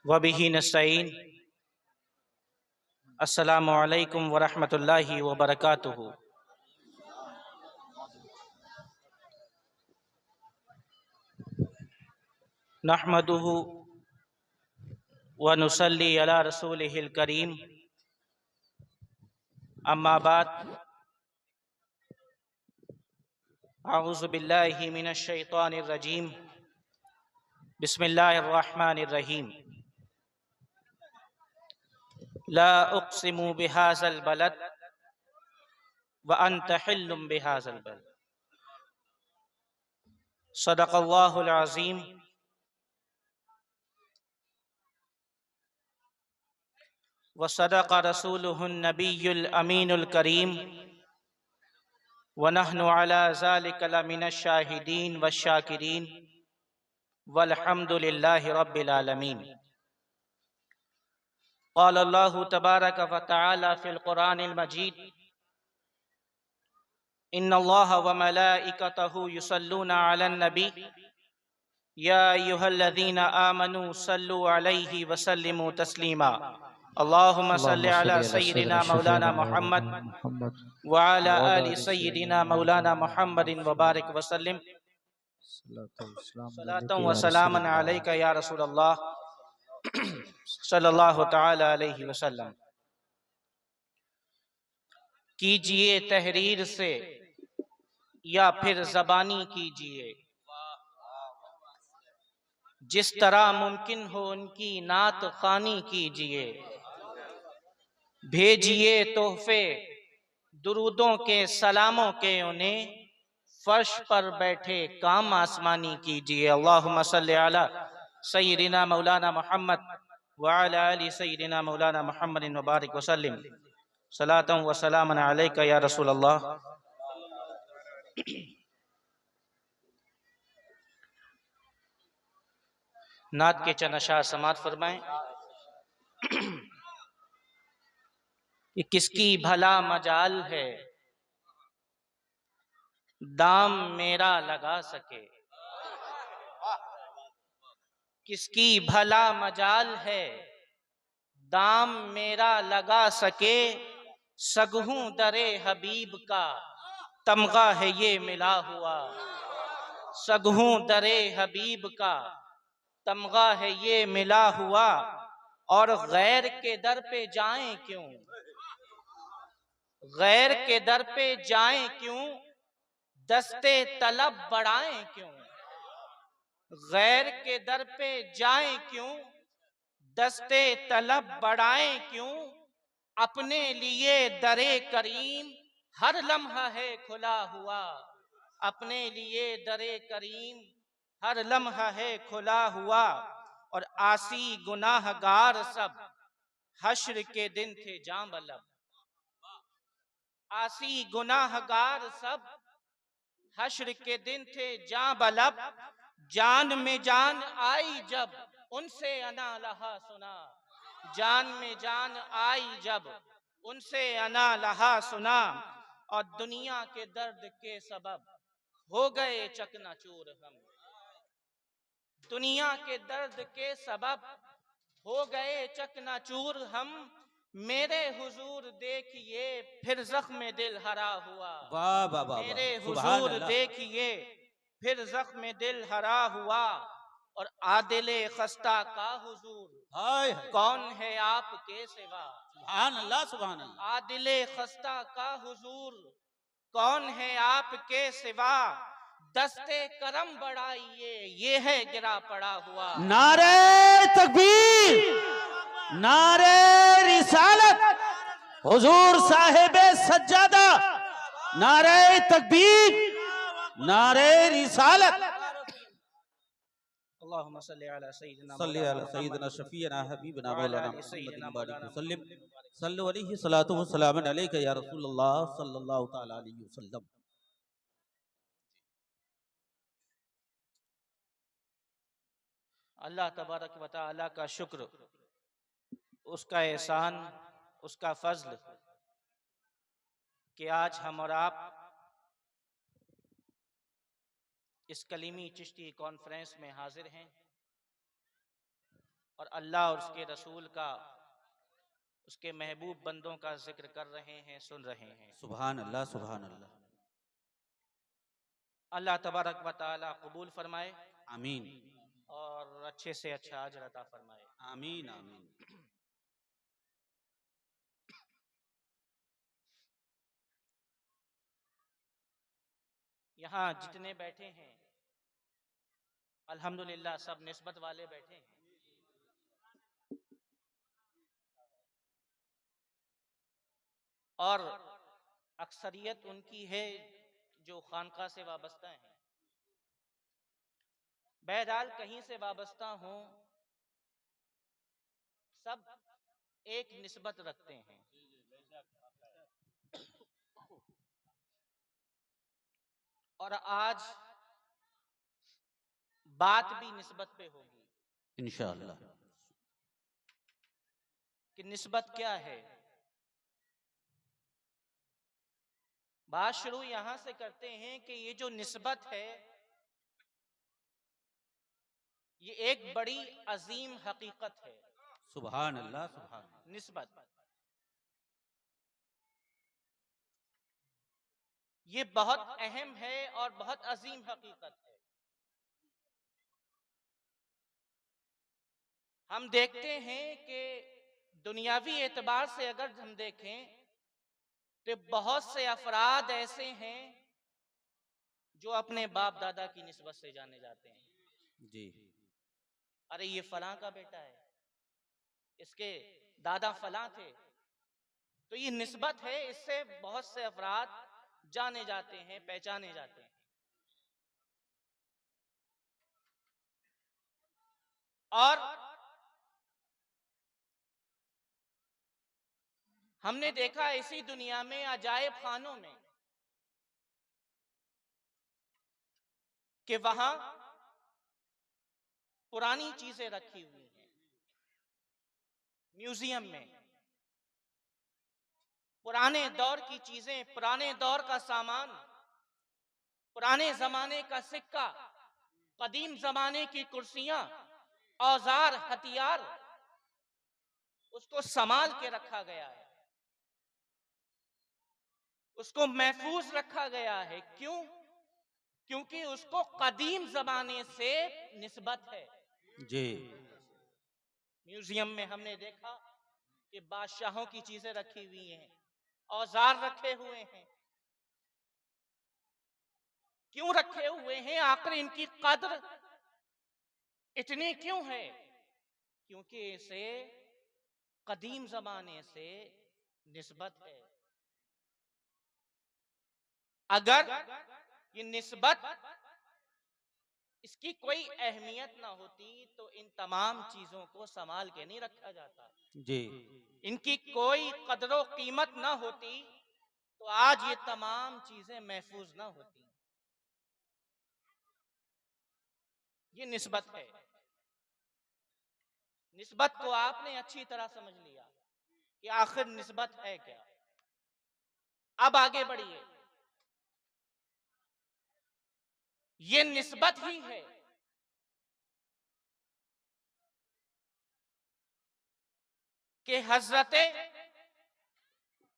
वबिही नस्तईन। अस्सलामु अलैकुम वरहमतुल्लाहि वबरकातुहू। नहमदुहु व नुसल्ली अला रसूलिहिल करीम। अम्मा बाद, अऊज़ु बिल्लाहि मिनश शैतानिर रजीम। बिस्मिल्लाहिर रहमानिर रहीम। ला उक़्सिमु बिहाज़ल बलद व अंत हिल्लुम बिहाज़ल बलद। सदक़ल्लाहुल अज़ीम। व सदक़ रसूलुहुन नबियुल अमीनुल करीम। व नहनु अला ज़ालिका लमिनश शाहिदीन व शाकिरीन वल्हम्दुलिल्लाहि रब्बिल आलमीन। क़ाल अल्लाहु तबारक व तआला फ़िल क़ुरानिल मजीद। इन्नल्लाहा व मलाइकतहु युसल्लूना अलन नबी या अय्युहल्लज़ीना आमनू सल्लु अलैहि व सल्लिमू तस्लीमा। अल्लाहुम्मा सल्लि अला सय्यिदिना मौलाना मुहम्मद व अला आलि सय्यिदिना मौलाना मुहम्मदिन व बारिक व सल्लिम। सलातन व सलामन अलैका या रसूलल्लाह सल्लल्लाहु तआला अलैहि वसल्लम। कीजिए तहरीर से या फिर ज़बानी कीजिए, जिस तरह मुमकिन हो उनकी नात ख़ानी कीजिए। भेजिए तोहफे दुरूदों के सलामों के उन्हें, फर्श पर बैठे काम आसमानी कीजिए। अल्लाहुम्मा सल्लि अला सय्यिदिना मौलाना मुहम्मद व अला आलि सय्यिदिना मौलाना मुहम्मदिन व बारिक व सल्लिम। सलातन व सलामन अलैका या रसूलल्लाह। नात के चंद अशार समात फरमाएं। कि किसकी भला मजाल है दाम मेरा लगा सके, किसकी भला मजाल है दाम मेरा लगा सके। सगहूं दरे हबीब का तमगा है ये मिला हुआ, सगहूं दरे हबीब का तमगा है ये मिला हुआ। और गैर के दर पे जाएं क्यों, गैर के दर पे जाएं क्यों, दस्ते तलब बढ़ाएं क्यों। गैर के दर पे जाएं क्यों, दस्ते तलब बढ़ाएं क्यों। अपने लिए दरे करीम हर लम्हा है खुला हुआ, अपने लिए दरे करीम हर लम्हा है खुला हुआ। और आसी गुनाहगार सब हश्र के दिन थे जां बलब, आसी गुनाहगार सब हश्र के दिन थे जां बलब। जान में जान आई जब उनसे अना लहा सुना, जान में जान आई जब उनसे अना लहा सुना। और दुनिया के दर्द के सबब हो गए चकनाचूर हम, दुनिया के दर्द के सबब हो गए चकनाचूर हम। मेरे हुजूर देखिए फिर जख्म दिल हरा हुआ, वाह वाह वाह, मेरे सुभान हुजूर अल्लाह। देखिए फिर जख्म दिल हरा हुआ। और आदिले खस्ता का हुजूर हाय हाय, कौन है आपके सिवा, सुभान अल्लाह सुभान अल्लाह। आदिले खस्ता का हुजूर कौन है आपके सिवा। दस्ते करम बढ़ाइए ये है गिरा पड़ा हुआ। नारे तकबीर, नारे रिसालत, हुजूर साहिबे सज्जादा। नारे तकबीर, नारे रिसालत। अल्लाहुम्मा सल्लि अला सय्यिदिना सल्ली अला सय्यिदिना शफीना हबीबना मौलाना मुहम्मदिन बारिक वसल्लम। सल्लु अलैहि सलातु व सलामन अलैका या रसूलल्लाह सल्लल्लाहु तआला अलैहि वसल्लम। अल्लाह तबारक व तआला का शुक्र, उसका एहसान, उसका फजल कि आज हम और आप इस कलीमी चिश्ती कॉन्फ्रेंस में हाजिर हैं। और अल्लाह और उसके रसूल का, उसके महबूब बंदों का जिक्र कर रहे हैं, सुन रहे हैं। सुभान अल्लाह, सुभान अल्लाह। अल्लाह तबारक व तआला कबूल फरमाए, आमीन और अच्छे से अच्छा अजर अता फरमाए। आमीन आमीन। यहाँ जितने बैठे हैं अल्हम्दुलिल्लाह सब निस्बत वाले बैठे हैं, और अक्सरियत उनकी है जो खानका से वाबस्ता हैं। बहरहाल कहीं से वाबस्ता हों, सब एक निस्बत रखते हैं। और आज बात भी निस्बत पे होगी इंशाअल्लाह। कि निस्बत क्या है। बात शुरू यहां से करते हैं कि ये जो निस्बत है, ये एक बड़ी अजीम हकीकत है। सुभान अल्लाह, सुभान अल्लाह। निस्बत ये बहुत अहम है और बहुत अजीम हकीकत है। हम देखते हैं कि दुनियावी एतबार से अगर हम देखें तो बहुत से अफराद ऐसे हैं जो अपने बाप दादा की निस्बत से जाने जाते हैं। जी। अरे ये फलां का बेटा है, इसके दादा फलां थे। तो ये निस्बत है, इससे बहुत से अफराद जाने जाते हैं, पहचाने जाते हैं। और हमने देखा इसी दुनिया में अजायब खानों में कि वहां पुरानी चीजें रखी हुई हैं। म्यूजियम में पुराने दौर की चीजें, पुराने दौर का सामान, पुराने जमाने का सिक्का, कदीम जमाने की कुर्सियां, औजार, हथियार, उसको संभाल के रखा गया है, उसको महफूज रखा गया है। क्यों? क्योंकि उसको कदीम जमाने से निस्बत है। जी। म्यूजियम में हमने देखा कि बादशाहों की चीजें रखी हुई हैं, औजार रखे हुए हैं। क्यों रखे हुए हैं? आखिर इनकी कद्र इतनी क्यों है? क्योंकि इसे कदीम जमाने से निस्बत है। अगर ये निस्बत, इसकी कोई अहमियत ना होती तो इन तमाम चीजों को संभाल के नहीं रखा जाता। जी। इनकी कोई कदरो कीमत ना होती तो आज ये तमाम चीजें महफूज ना होती। ये निस्बत है। निस्बत को आपने अच्छी तरह समझ लिया कि आखिर निस्बत है क्या। अब आगे बढ़िए। ये निस्बत ही है कि हजरत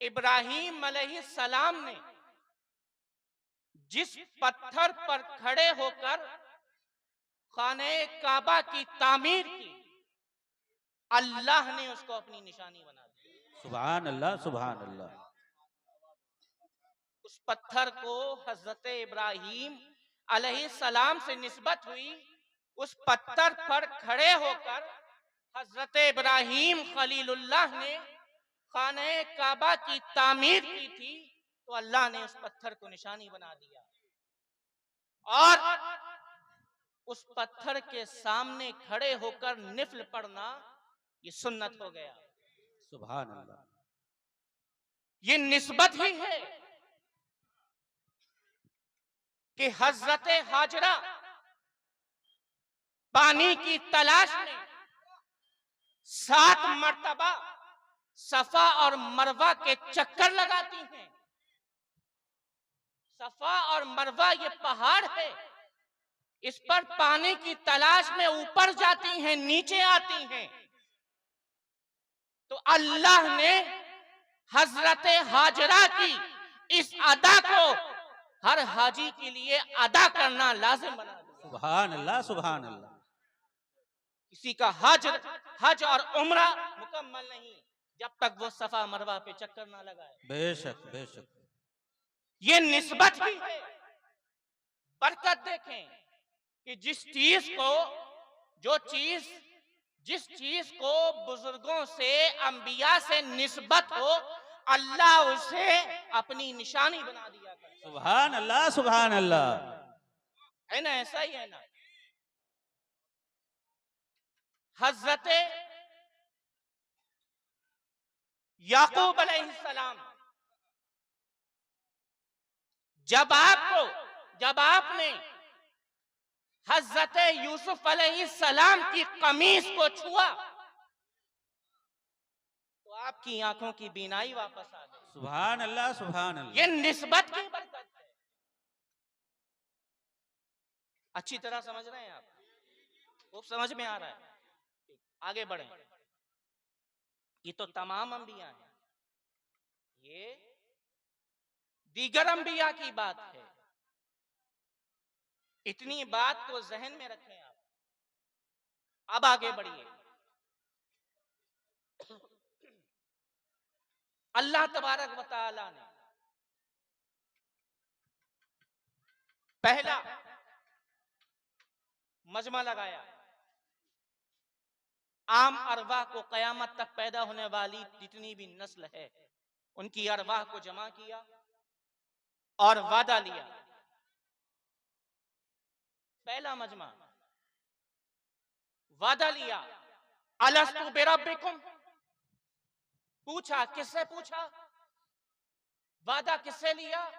इब्राहीम अलैहिस्सलाम ने जिस पत्थर पर खड़े होकर खाने काबा की तामीर की, अल्लाह ने उसको अपनी निशानी बना दी। सुभान अल्लाह, सुभान अल्लाह। उस पत्थर को हजरत इब्राहीम अलैहिस्सलाम से निस्बत हुई। उस पत्थर पर खड़े होकर हजरत इब्राहीम खलीलुल्लाह ने खाने काबा की तामीर की थी, तो अल्लाह ने उस पत्थर को निशानी बना दिया। और उस पत्थर के सामने खड़े होकर निफल पढ़ना ये सुन्नत हो गया। सुभान अल्लाह। ये निस्बत ही है कि हजरत हाजरा पानी की तलाश में 7 मर्तबा सफा और मरवा के चक्कर लगाती हैं। सफा और मरवा ये पहाड़ है, इस पर पानी की तलाश में ऊपर जाती हैं, नीचे आती हैं। तो अल्लाह ने हजरत हाजरा की इस अदा को हर हाजी के लिए अदा करना लाजिम बना दिया। सुभान अल्लाह, सुभान अल्लाह। किसी का हज और उम्रा मुकम्मल नहीं जब तक वो सफा मरवा पे चक्कर ना लगाए। बेशक बेशक, ये निस्बत ही है। बरकत देखें कि जिस चीज को बुजुर्गों से, अंबिया से निस्बत हो, अल्लाह उसे अपनी निशानी बना दिया करे। सुभान अल्लाह, सुभान अल्लाह। है ना, ऐसा ही है ना। हजरत याकूब अलैहिस्सलाम, जब आपने हजरत यूसुफ अलैहिस्सलाम की कमीज को छुआ तो आपकी आंखों की बीनाई वापस आ गई। सुभान अल्लाह, सुभान अल्लाह। ये निस्बत की बरकत है। अच्छी तरह समझ रहे हैं आप? वो समझ में आ रहा है? आगे बढ़े। ये तो तमाम अंबिया हैं, ये दीगर अंबिया की बात है। इतनी बात को जहन में रखें आप। अब आगे बढ़िए। अल्लाह तबारक व तआला ने पहला मजमा लगाया, आम अरवाह को कयामत तक पैदा होने वाली जितनी भी नस्ल है उनकी अरवाह को जमा किया और वादा लिया। पहला मजमा, वादा लिया, अलस्तु बिरब्बिकुम, पूछा, किससे पूछा? वादा किससे लिया?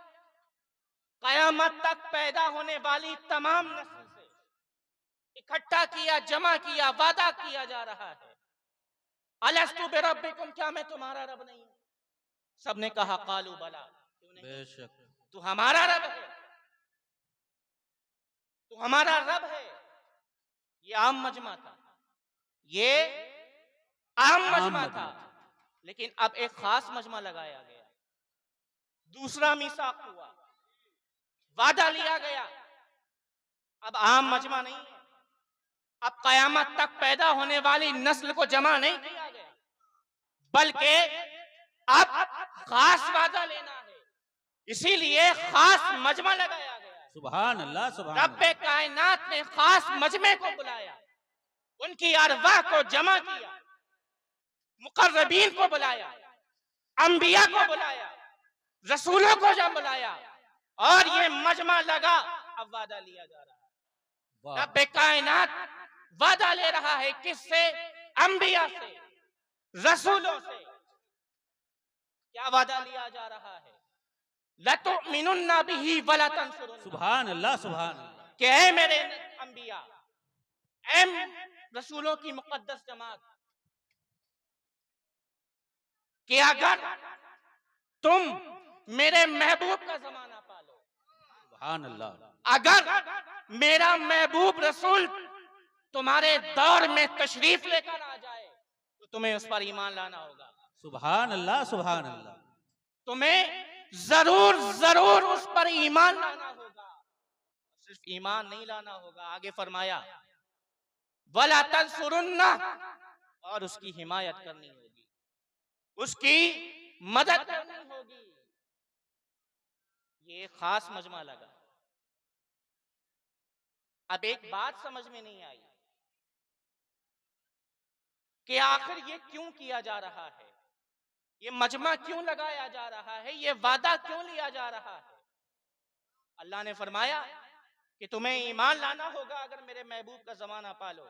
कयामत तक पैदा होने वाली तमाम नस्ल से इकट्ठा किया, जमा किया, वादा किया जा रहा है। अलस्तु बिरब्बिकुम, क्या मैं तुम्हारा रब नहीं हूं? सबने कहा कालू बला, बेशक तू हमारा रब है, तू हमारा रब है। ये आम मजमा था, ये आम मजमा था। लेकिन अब एक खास मजमा लगाया गया, दूसरा मीसाक हुआ, वादा लिया गया। अब आम मजमा नहीं है, अब कयामत तक पैदा होने वाली नस्ल को जमा नहीं किया गया, बल्कि अब खास वादा लेना है, इसीलिए खास मजमा लगाया गया। सुभान अल्लाह, सुभान रब्बे कायनात ने खास मजमे को बुलाया, उनकी अरवाह को जमा किया, मुकर्रबीन को बुलाया, अंबिया को बुलाया, रसूलों को जब बुलाया और ये मजमा लगा। अब वादा लिया जा रहा है, रब्बे कायनात वादा ले रहा है, किससे? अंबिया से, रसूलों से। क्या वादा लिया जा रहा है? लतुमिनुन्ना बिही वला तंसुरुन्ना। सुभान अल्लाह, सुभान अल्लाह। कि ऐ मेरे अंबिया, ऐ रसूलों की मुकद्दस जमात, कि अगर तुम मेरे महबूब का जमाना पालो, सुभान अल्लाह, अगर मेरा महबूब रसूल तुम्हारे दौर में तशरीफ लेकर आ जाए तो तुम्हें उस पर ईमान लाना होगा। सुभान अल्लाह, सुभान अल्लाह। तुम्हें जरूर जरूर उस पर ईमान लाना होगा। सिर्फ ईमान नहीं लाना होगा, आगे फरमाया वला तंसुरुन्ना, और उसकी हिमायत करनी होगी, उसकी मदद करनी होगी। ये खास मजमा लगा। अब एक बात समझ में नहीं आई कि आखिर ये क्यों किया जा रहा है, ये मजमा क्यों लगाया जा रहा है, ये वादा क्यों लिया जा रहा है। अल्लाह ने फरमाया कि तुम्हें ईमान लाना होगा अगर मेरे महबूब का जमाना पालो,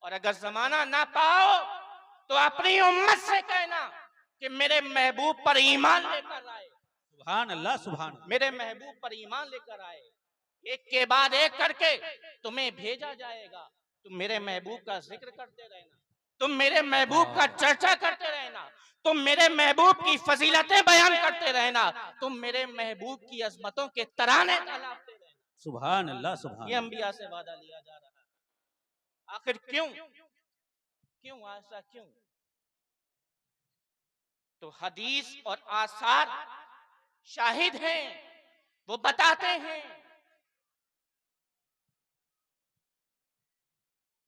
और अगर जमाना ना पाओ तो अपनी उम्मत से कहना कि मेरे महबूब पर ईमान लेकर आए। सुभान अल्लाह, सुभान अल्लाह। मेरे महबूब पर ईमान लेकर आए, एक के बाद एक करके तुम्हें भेजा जाएगा। तुम मेरे महबूब का जिक्र करते रहना, तुम मेरे महबूब का चर्चा करते रहना, तुम मेरे महबूब की फजीलतें बयान करते रहना, तुम मेरे महबूब की अजमतों के तराने तलाते रहना। सुभान अल्लाह, सुभान ये अल्लाह। अंबिया से वादा लिया जा रहा है। आखिर क्यों क्यों ऐसा क्यों? तो हदीस और आसार शाहिद हैं, वो बताते हैं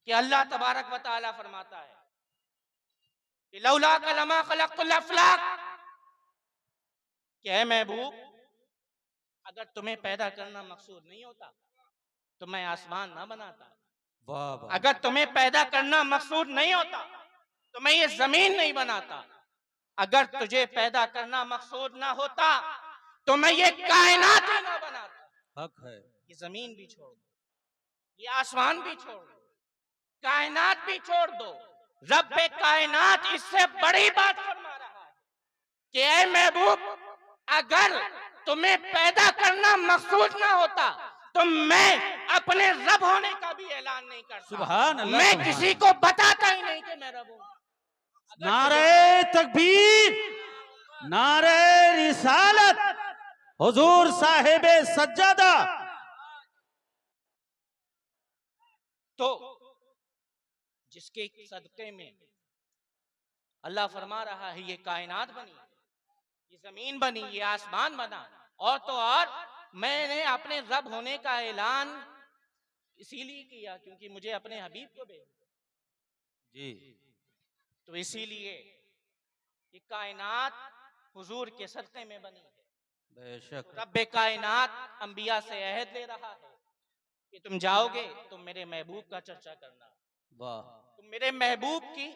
कि अल्लाह तबारक व तआला फरमाता है कि लौला कलमा खलक़तुल अफ़लाक, कि ऐ महबूब, अगर तुम्हें पैदा करना मकसूद नहीं होता तो मैं आसमान ना बनाता। वाह वाह। अगर तुम्हें पैदा करना मकसूद नहीं होता तो मैं ये जमीन नहीं बनाता। अगर तुझे पैदा करना मकसूद ना होता तो मैं ये कायनात ही ना बनाता। हक है। ये जमीन भी छोड़ दो, ये आसमान भी छोड़ दो, कायनात भी छोड़ दो, रब्बे कायनात इससे बड़ी बात फरमा रहा है कि ऐ महबूब, अगर तुम्हें पैदा करना मकसूद ना होता तो मैं अपने रब होने का भी ऐलान नहीं करता। सुभान अल्लाह, मैं सुभान किसी अल्लाह। को बताता ही नहीं कि मैं रब हूं। नारे तकबीर, नारे रिसालत, हुजूर साहिबे सज्जादा। तो जिसके सदके में अल्लाह फरमा रहा है ये कायनात बनी, ये जमीन बनी, ये आसमान बना, और तो और मैंने अपने रब होने का ऐलान इसीलिए किया क्योंकि मुझे अपने हबीब को भेजा जी। तो इसीलिए ये कायनात हुजूर के सदके में बनी है। बेशक। तो रब्बे कायनात अंबिया से अहद ले रहा है कि तुम जाओगे तो मेरे महबूब का चर्चा करना, वाह। तुम मेरे महबूब की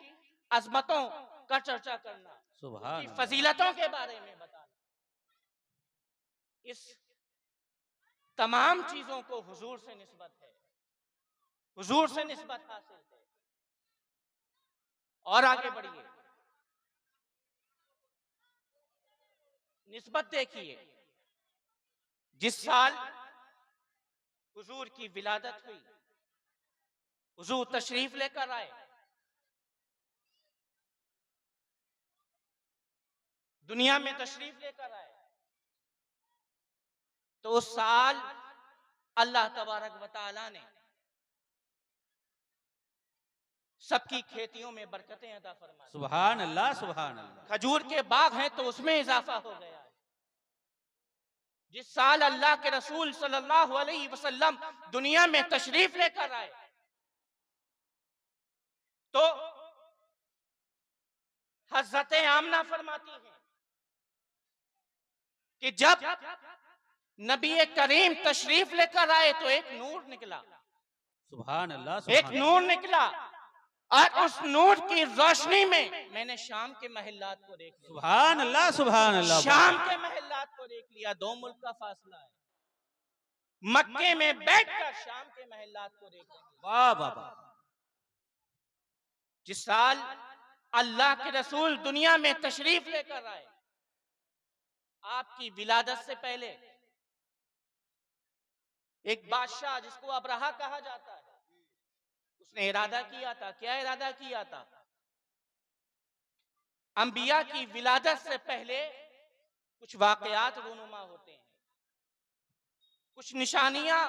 अजमतों का चर्चा करना, सुभान उसकी अल्लाह। फजीलतों के बारे में बताना। इस तमाम चीजों को हुजूर से निस्बत है, हुजूर से निस्बत हासिल है। और आगे बढ़िए, निस्बत देखिए, जिस साल हुजूर की विलादत हुई, हुजूर तशरीफ लेकर आए, दुनिया में तशरीफ लेकर आए, तो उस साल अल्लाह तबारक व तआला ने सबकी खेतियों में बरकतें अता फरमाई। सुभान अल्लाह, सुभान अल्लाह। खजूर के बाग हैं तो उसमें इजाफा हो गया है। जिस साल अल्लाह के रसूल सल्लल्लाहु अलैहि वसल्लम दुनिया में तशरीफ लेकर आए तो हज़रत आमना फरमाती हैं कि जब नबी करीम तशरीफ लेकर आए तो एक नूर निकला, सुभान अल्लाह, एक सुभान नूर निकला, और उस नूर की रोशनी में मैंने शाम के महल्लात को देख लिया। सुभान अल्लाह, सुभान अल्लाह। शाम के महल्लात को देख लिया, 2 मुल्क का फासला है। मक्के में बैठकर शाम के महल्लात को देख लिया। वाह वाह वाह। जिस साल अल्लाह के रसूल दुनिया में तशरीफ लेकर आए, आपकी विलादत से पहले एक बादशाह जिसको अबरहा कहा जाता है, उसने इरादा किया था। क्या इरादा किया था? अंबिया की विलादत से पहले कुछ वाकयात रूनुमा होते हैं, कुछ निशानियां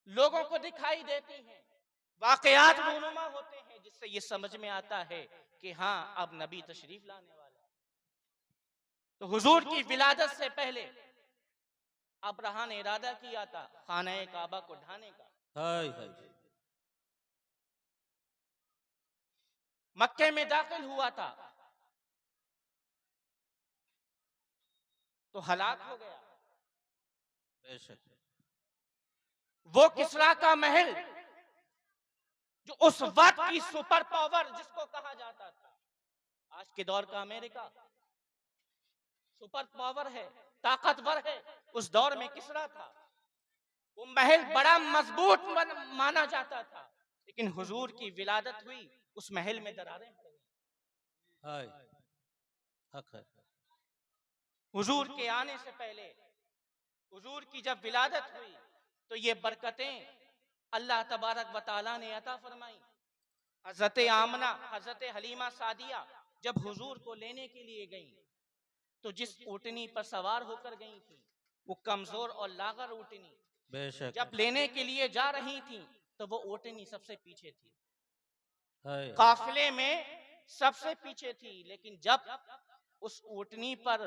लोगों को दिखाई देती हैं, वाकयात रूनुमा होते हैं, जिससे ये समझ में आता है कि हाँ अब नबी तशरीफ लाने वाला है। तो हुजूर की विलादत से पहले अबरहा ने इरादा किया था खाना काबा को ढाने का। हाय हाय। मक्के में दाखिल हुआ था तो हलाक हो गया। बेशक। वो किसरा का महल जो उस वक्त की सुपर पावर जिसको कहा जाता था, आज के दौर का अमेरिका सुपर पावर है, ताकतवर है, उस दौर में किसरा था। वो महल बड़ा मजबूत माना जाता था, लेकिन हुजूर की विलादत हुई, उस महल में दरारें पड़ गईं। हाय। हक है। हुजूर के आने से पहले, हुजूर की जब विलादत हुई तो ये बरकतें अल्लाह तबारक व तआला ने अता फरमाई। हजरत आमना, हजरत हलीमा सादिया जब हुजूर को लेने के लिए गईं तो जिस ऊँटनी पर सवार होकर गई थी वो कमजोर और लागर ऊँटनी बेशक जब लेने के लिए जा रही थी तो वो ऊँटनी सबसे पीछे थी, है। काफिले में सबसे पीछे थी। लेकिन जब उस ऊँटनी पर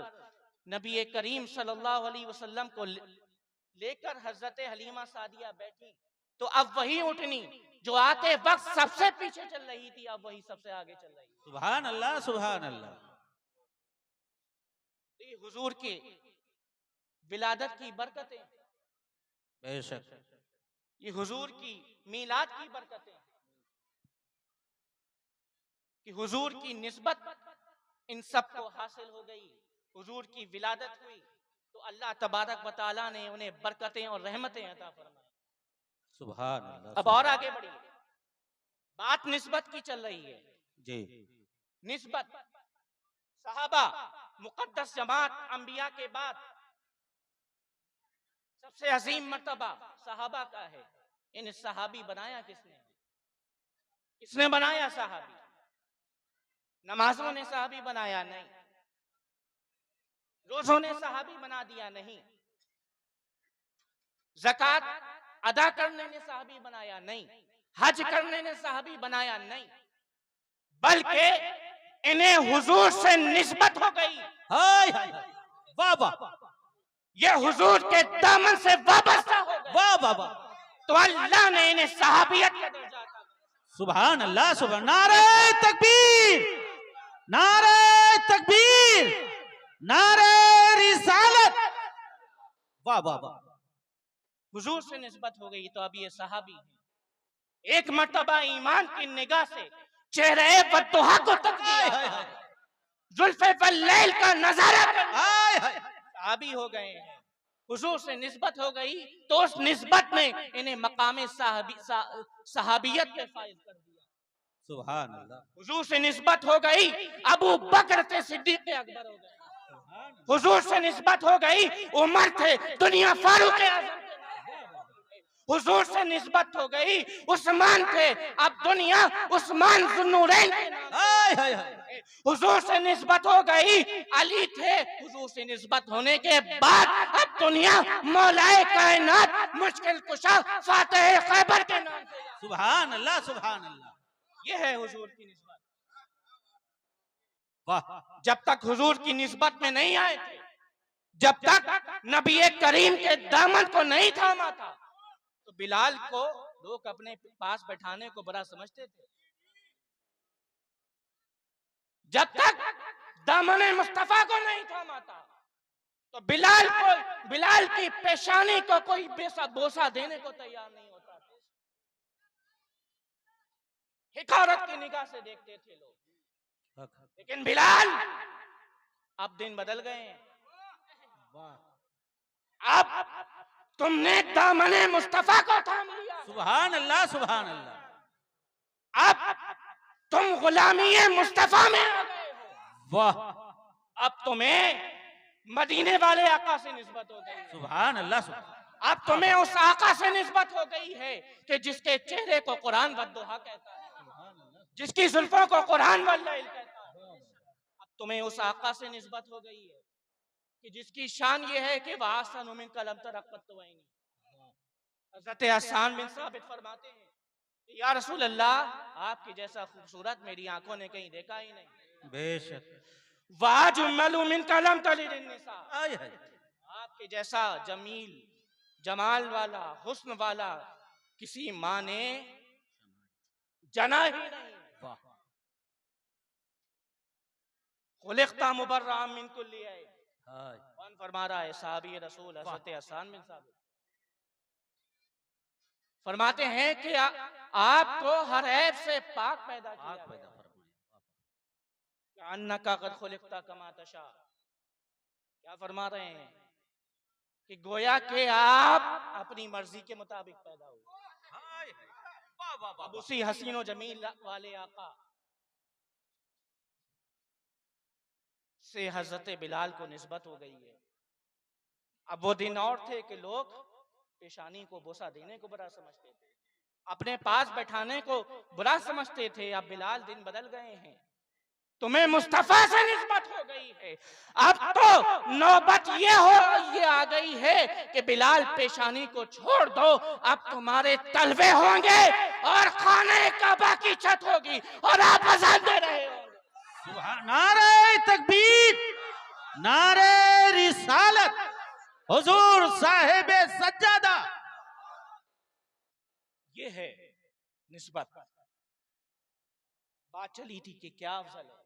नबी करीम सल्लल्लाहु अलैहि वसल्लम को लेकर हजरत हलीमा सादिया बैठी तो अब वही ऊँटनी जो आते वक्त सबसे पीछे चल रही थी अब वही सबसे आगे चल रही थी। सुभान अल्लाह, सुभान अल्लाह। ये हुजूर की विलादत की बरकतें, बेशक ये हुजूर की मीलाद की बरकतें कि हुजूर की निस्बत इन सब को हासिल हो गई, हुजूर की विलादत हुई तो अल्लाह तबारक व तआला ने उन्हें बरकतें और रहमतें अता फरमाई। सुभान अल्लाह। अब और आगे बढ़िए, बात निस्बत की चल रही है जी। निस्बत सहाबा मुकद्दस जमात अंबिया के बाद सबसे अजीम मर्तबा सहाबा का है। इन सहाबी बनाया किसने? किसने बनाया सहाबी? नमाजों ने सहाबी बनाया नहीं, रोजों ने सहाबी बना दिया नहीं, ज़कात अदा करने ने सहाबी बनाया नहीं, हज करने ने सहाबी बनाया नहीं, बल्कि इन्हें हुजूर से निस्बत हो गई। हाय हाय वाह वाह, ये हुजूर के दामन से वाबस्ता हो गए। वाह वाह वाह। तो अल्लाह ने इन्हें सहाबियत का दर्जा अता किया। सुभान अल्लाह, सुभान। नारे तकबीर, नारे तकबीर, नारे रिसालत। वाह वाह वाह। हुजूर से निस्बत हो गई तो अब ये सहाबी हैं। एक मर्तबा ईमान की निगाह से चेहरे बद्दुहा को तक दिया, जुल्फे पर लैल का नजारा सहाबी हो गए हैं। हुजूर से निस्बत हो गई तो उस निस्बत ने इन्हें मकामे सहाबियत पे फाइज कर दिया। सुभान अल्लाह। हुजूर से निस्बत हो गई अबू बकर थे सिद्दीक अकबर हो गए। हुजूर से निस्बत हो गई उमर थे दुनिया फारूक आज़म। हुजूर से निस्बत हो गई उस्मान थे अब दुनिया उस्मान ज़ुन्नूरैन के नाम। हुजूर से निस्बत हो गई अली थे, हुजूर से निस्बत होने के बाद अब दुनिया मौलाए कायनात मुश्किल कुशा फातिह खैबर के नाम से। सुभान अल्लाह, सुभान अल्लाह। ये है हुजूर की निस्बत। वाह। जब तक हुजूर की निस्बत में नहीं आए थे, जब तक नबी करीम के दामन को नहीं थामा था तो बिलाल को लोग अपने पास बैठाने को बड़ा समझते थे। जब तक दामन मुस्तफा को नहीं थामा था तो बिलाल की पेशानी को कोई बोसा देने को तैयार नहीं होता था। हिकारत की निगाह से देखते थे लोग। लेकिन बिलाल अब दिन बदल गए हैं। अब तुमने दामने मुस्तफा को थाम लिया। सुभान अल्लाह, सुभान अल्लाह। अब तुम गुलामी मुस्तफा में आ गए हो। वाह। अब तुम्हें मदीने वाले आका से निस्बत हो गई। सुभान अल्लाह, सुभान। अब तुम्हें उस आका से निस्बत हो गई है कि जिसके चेहरे को कुरान वद्दुहा कहता है, जिसकी जुल्फों को कुरान वल्लैल कहता है। अब तुम्हें उस आका से निस्बत हो गई है कि जिसकी शान ये है कि वह आसन मिन कलम तरक़्क़तवैनी। हज़रत हसन बिन साबित फरमाते हैं कि या रसूल अल्लाह, आपके जैसा खूबसूरत मेरी आंखों ने कहीं देखा ही नहीं। बेशक। वाजुम्मलु मिन कलम तलिदिन निसा। आय हाय। आपके जैसा जमील जमाल वाला हुस्न वाला किसी माँ ने जना ही नहीं। वाह। खुलिक़ता मुबर्रअम मिन कुल्ली ऐब। हाय। कौन फरमा रहा है? साहबी रसूल हज़रत हसन बिन साबित फरमाते हैं कि आपको हर ऐब से पाक पैदा किया गया। अन्नका क़द खुलिक़ता कमा तशा। क्या फरमा रहे हैं कि गोया के आप अपनी मर्जी के मुताबिक पैदा हुए। अब उसी हसीनो जमील वाले आका से हजरत बिलाल को निस्बत हो गई है। अब वो दिन और थे कि लोग पेशानी को बोसा देने को बुरा समझते थे, अपने पास बैठाने को बुरा समझते थे। अब बिलाल दिन बदल गए हैं तुम्हें मुस्तफा से निस्बत हो गई है। अब तो नौबत ये आ गई है कि बिलाल पेशानी को छोड़ दो, अब तुम्हारे तलवे होंगे और खाने काबा की छत होगी और आप अज़ान दे रहे होंगे। सुभान, नारे तकबीर, नारे रिसालत, हुजूर साहिब सज्जादा। ये है निस्बत। बात चली थी कि क्या अफजल है।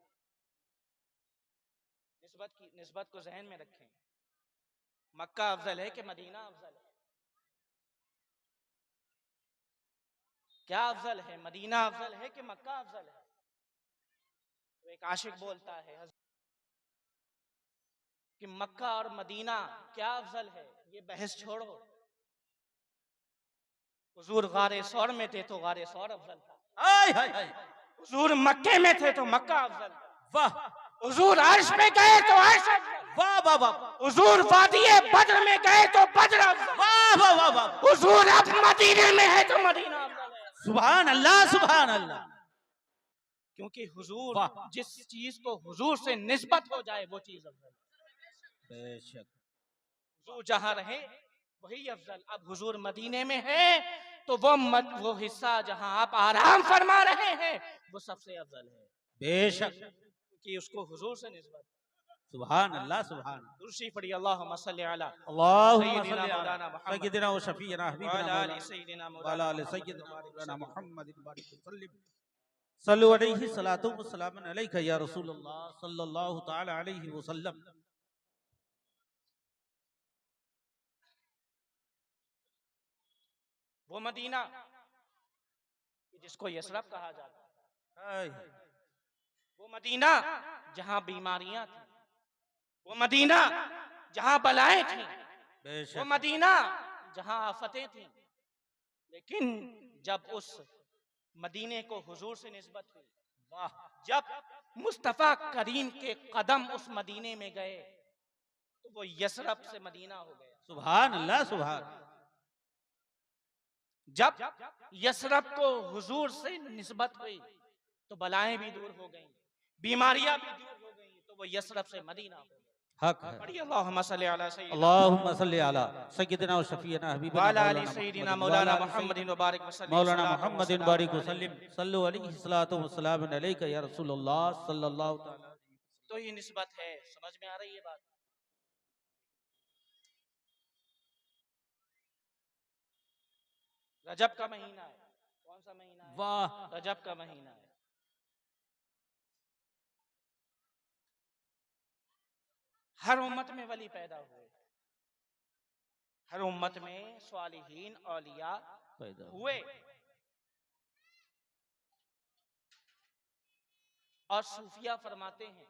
निस्बत को जहन में रखें। मक्का अफजल है कि मदीना अफजल है? क्या अफजल है, मदीना अफजल है कि मक्का अफजल है? तो एक आशिक बोलता है कि मक्का और मदीना क्या अफजल है, ये बहस छोड़ो। हुजूर गारे सौर में थे तो गारे सौर अफजल था। हाय हाय हाय, हुजूर मक्के में थे तो मक्का अफजल था। वाह, हुजूर अर्श में गए तो अर्श अफजल। वाह वाह वाह, हुजूर वादिये बद्र में गए तो बद्र अफजल। वाह वाह वाह वाह, हुजूर अब मदीने में है तो मदीना अफजल है। सुभान अल्लाह, सुभान अल्लाह। क्योंकि हुजूर, जिस चीज को हुजूर से निस्बत हो जाए वो चीज अफजल है। बेशक, हुजूर जहां रहे वही अफजल। अब हुजूर मदीने में है तो वो हिस्सा जहां आप आराम फरमा रहे हैं वो सबसे अफजल है। बेशक, क्योंकि उसको हुजूर से निस्बत। सुभान अल्लाह, सुभान दुरूद पढ़िए, अल्लाहुम्मा सल्ली अला अल्लाहुम्मा सय्यिदिना सल्ली अला मौलाना मुहम्मद सय्यिदिना व शफीना हबीबना व अला आलि मौलाना सय्यिदिना व अला आलि मौलाना सय्यिदिना मौलाना मुहम्मदिन बारिक वसल्लिम। सल्लु अलैहि सलातु व सलामुन अलैका या रसूलल्लाह सल्लल्लाहु तआला अलैहि वसल्लम। वो मदीना जिसको यसरब कहा जाता है, वो मदीना जहां बीमारियां थी, वो मदीना जहां बलाएं थी, वो मदीना जहां आफतें थी। लेकिन जब उस मदीने को हुजूर से निस्बत हुई, जब मुस्तफा करीम के कदम उस मदीने में गए तो वो यसरब से मदीना हो गया। सुभान अल्लाह, सुभान। जब यसरब को हुजूर से निस्बत हुई तो बलाएं भी दूर हो गईं, बीमारियां भी दूर हो गईं, तो वो यसरब से मदीना हो गया। हक है। पढ़िए, अल्लाहुम्मा सल्ली अला सय्यिदिना अल्लाहुम्मा सल्ली अला सय्यिदिना व शफीना हबीबना व अला आलि सय्यिदिना मौलाना मुहम्मदिन व बारिक वसल्लिम। मौलाना मुहम्मदिन बारिक वसल्लिम। सल्लु अलैहि सलातु व सलामुन अलैका या रसूलल्लाह सल्लल्लाहु तआला। तो ये निस्बत है, समझ में आ रही है बात? रजब का महीना है। कौन सा महीना है? वाह, रजब का महीना है। हर उम्मत में वली पैदा हुए, हर उम्मत में स्वालिहीन औलिया पैदा हुए, और सूफिया फरमाते हैं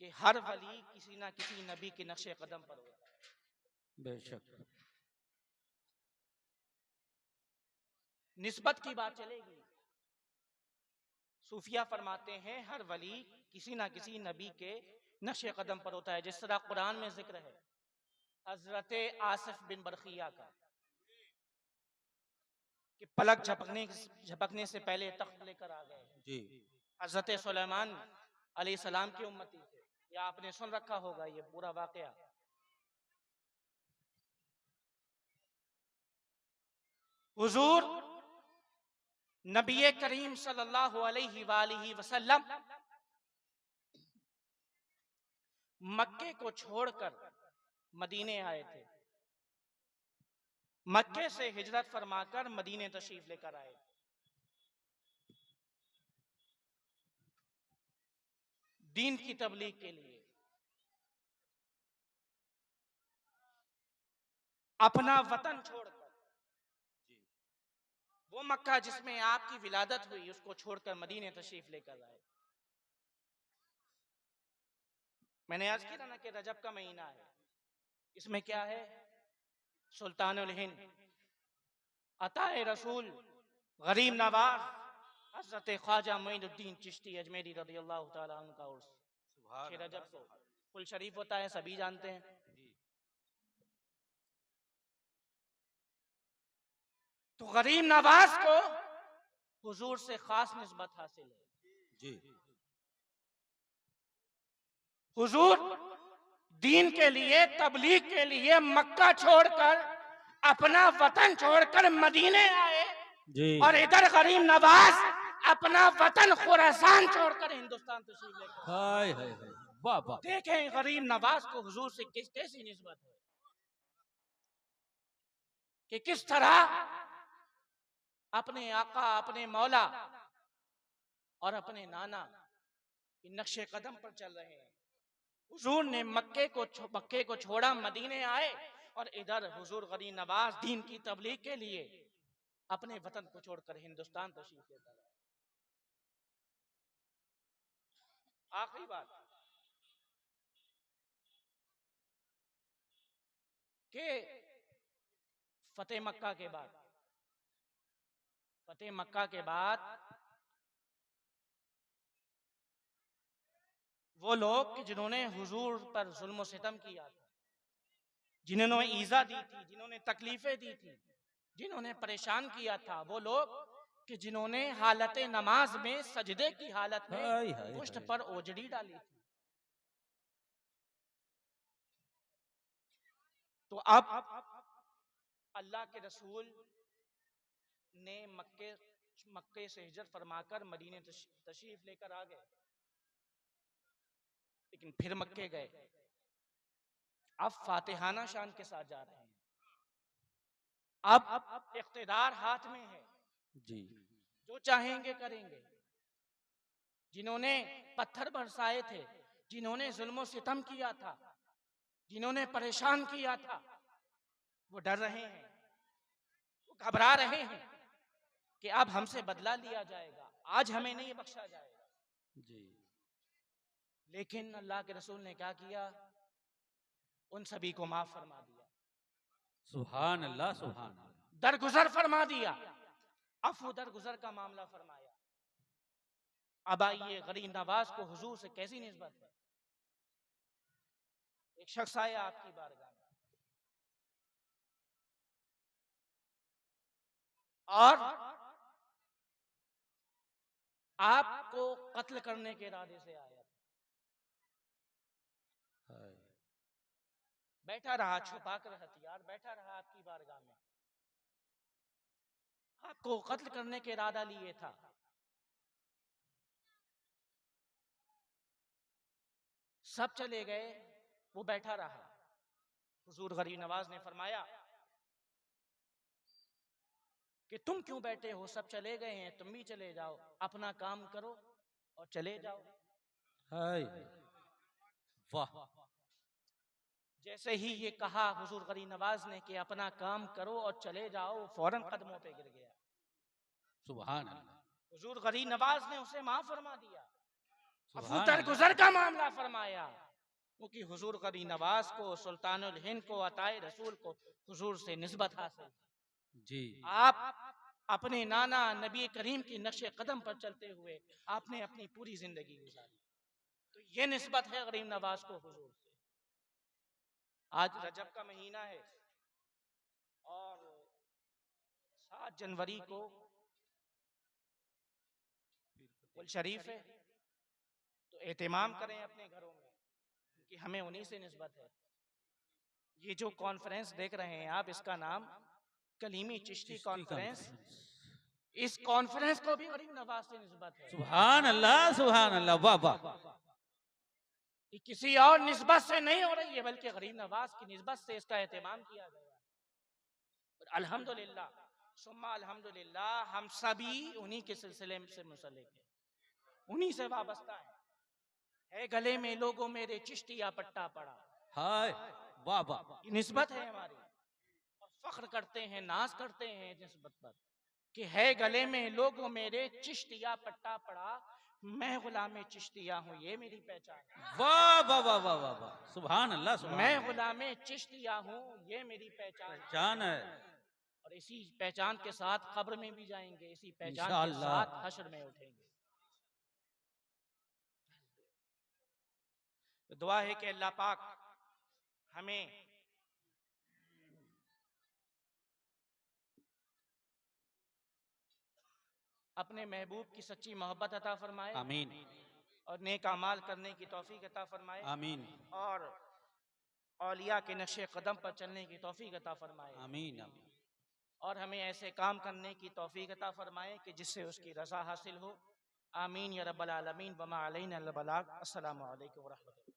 कि हर वली किसी ना किसी नबी के नक्शे कदम पर होता है। बेशक, निस्बत की बात चलेगी। सूफिया फरमाते हैं हर वली किसी ना किसी नबी के नक्शे कदम पर होता है। जिस तरह कुरान में जिक्र है हजरत आसिफ बिन बरखिया का कि पलक झपकने से पहले तख्त लेकर आ गए जी। हजरत सुलेमान अलैहिस्सलाम की उम्मती थे। या आपने सुन रखा होगा ये पूरा वाकया। हुजूर नबी करीम सल्लल्लाहु अलैहि वसल्लम मक्के को छोड़कर मदीने आए थे। मक्के से हिजरत फरमाकर मदीने तशरीफ लेकर आए। दीन की तबलीग के लिए अपना वतन छोड़कर, वो मक्का जिसमें आपकी विलादत हुई उसको छोड़कर मदीने तशरीफ लेकर आए। मैंने आज किया ना कि रजब का महीना है। इसमें क्या है? सुल्तानुल हिंद, अताए रसूल, गरीब नवाज हजरत ख्वाजा मोइनुद्दीन चिश्ती अजमेरी रज़ियल्लाहु ताला अन्हु का उर्स 6 रजब को कुल शरीफ होता है, सभी जानते हैं। तो गरीब नवाज को हुजूर से खास निस्बत हासिल है। जी हुजूर दीन के लिए, तबलीग के लिए मक्का छोड़कर, अपना वतन छोड़कर मदीने आए, जी और इधर गरीब नवाज अपना वतन खुरासान छोड़कर हिंदुस्तान तशरीफ लेकर। हाय हाय हाय, वाह वाह। देखें गरीब नवाज को हुजूर से कैसी निस्बत है, कि किस तरह अपने आका, अपने मौला और अपने नाना के नक्शे कदम पर चल रहे हैं। हुजूर ने मक्के को छोड़ा, मदीने आए, और इधर हुजूर गरीब नवाज दीन की तबलीग के लिए अपने वतन को छोड़कर हिंदुस्तान तशरीफ लेकर आए। आखिरी बात कि फतेह मक्का के बाद वो लोग कि जिन्होंने हुजूर पर जुल्म सितम किया था, जिन्होंने ईजा दी थी, जिन्होंने तकलीफें दी थी, जिन्होंने परेशान किया था, वो लोग कि जिन्होंने हालत नमाज में, सजदे की हालत हाय में हाय पुष्ट हाय। पर ओजड़ी डाली थी। तो अब अल्लाह के रसूल ने मक्के से हिजरत फरमाकर मदीने तशरीफ लेकर आ गए, लेकिन फिर मक्के गए। अब फातिहाना शान के साथ जा रहे हैं। अब इख्तिदार हाथ में है, जी जो चाहेंगे करेंगे। जिन्होंने पत्थर बरसाए थे, जिन्होंने जुल्म सितम किया था, जिन्होंने परेशान किया था, वो डर रहे हैं, वो घबरा रहे हैं कि अब हमसे बदला लिया जाएगा, आज हमें नहीं बख्शा जाएगा। जी। लेकिन अल्लाह के रसूल ने क्या किया? उन सभी को माफ फरमा दिया, सुभान अल्लाह सुभान अल्लाह। दरगुजर फरमा दिया, अफू दरगुजर का मामला फरमाया। अब आइए गरीब नवाज को हुजूर से कैसी निस्बत है। एक शख्स आया आपकी बारगाह में और आपको कत्ल करने के इरादे से आया था। हाय। बैठा रहा, छुपाकर हथियार बैठा रहा आपकी बारगाह में, आपको कत्ल करने के इरादा लिए था। सब चले गए, वो बैठा रहा। हुजूर गरीब नवाज ने फरमाया कि तुम क्यों बैठे हो, सब चले गए हैं, तुम भी चले जाओ, अपना काम करो और चले जाओ। हाय वाह। जैसे ही ये कहा हुजूर गरीब नवाज ने कि अपना काम करो और चले जाओ, वो फौरन कदमों पे गिर गया। सुभान अल्लाह हुजूर गरीब नवाज ने उसे माफ फरमा दिया, अफू सुभान दरगुजर अल्लाह। का मामला फरमाया। क्योंकि हुजूर गरीब नवाज को, सुल्तानुल हिंद को, अताए रसूल को हुजूर से निस्बत हासिल। जी आप अपने नाना नबी करीम की नक्शे कदम पर चलते हुए आपने अपनी पूरी जिंदगी गुजारी, तो ये निस्बत है गरीब नवाज को हुजूर से। आज रजब का महीना है और 7 जनवरी को कुल शरीफ है, तो एहतिमाम करें अपने घरों में, क्योंकि हमें उन्हीं से निस्बत है। ये जो कॉन्फ्रेंस देख रहे हैं आप, इसका नाम कलीमी चिश्ती कॉन्फ्रेंस। इस कॉन्फ्रेंस को भी गरीब नवाज से निस्बत है। सुभान अल्लाह वाह वाह। ये किसी और निस्बत से नहीं हो रही है, बल्कि गरीब नवाज की निस्बत से इसका एहतमाम किया गया। अल्हम्दुलिल्लाह सुम्मा अल्हम्दुलिल्लाह, हम सभी उन्हीं के सिलसिले से मुसल्लिक हैं, उन्हीं से वाबस्ता है गले में लोगों मेरे चिश्तिया पट्टा पड़ा। हाय वाह वाह। ये निस्बत है हमारी, और फख्र करते हैं, नाज करते हैं इस निस्बत पर कि है गले में लोगों मेरे चिश्तिया पट्टा पड़ा, मैं गुलाम चिश्तिया हूँ, ये मेरी पहचान है। वाह वाह वाह वाह वाह वाह। सुभान अल्लाह सुभान मैं अल्लाह। गुलाम चिश्तिया हूँ, ये मेरी पहचान है। जान है और इसी पहचान के साथ कब्र में भी जाएंगे, इसी पहचान के इंशाअल्लाह। साथ हश्र में उठेंगे। तो दुआ है कि अल्लाह पाक हमें अपने महबूब की सच्ची मोहब्बत अता फरमाए आमीन और नेक अमाल करने की तौफीक अता फरमाए आमीन और औलिया के नक्शे कदम पर चलने की तौफीक अता फरमाए आमीन आमीन और हमें ऐसे काम करने की तौफीक अता फरमाए कि जिससे उसकी रज़ा हासिल हो। आमीन या रब्बल आलमीन। वमा अलैना अल बलाग। अस्सलामु अलैकुम व रहमतुल्लाह।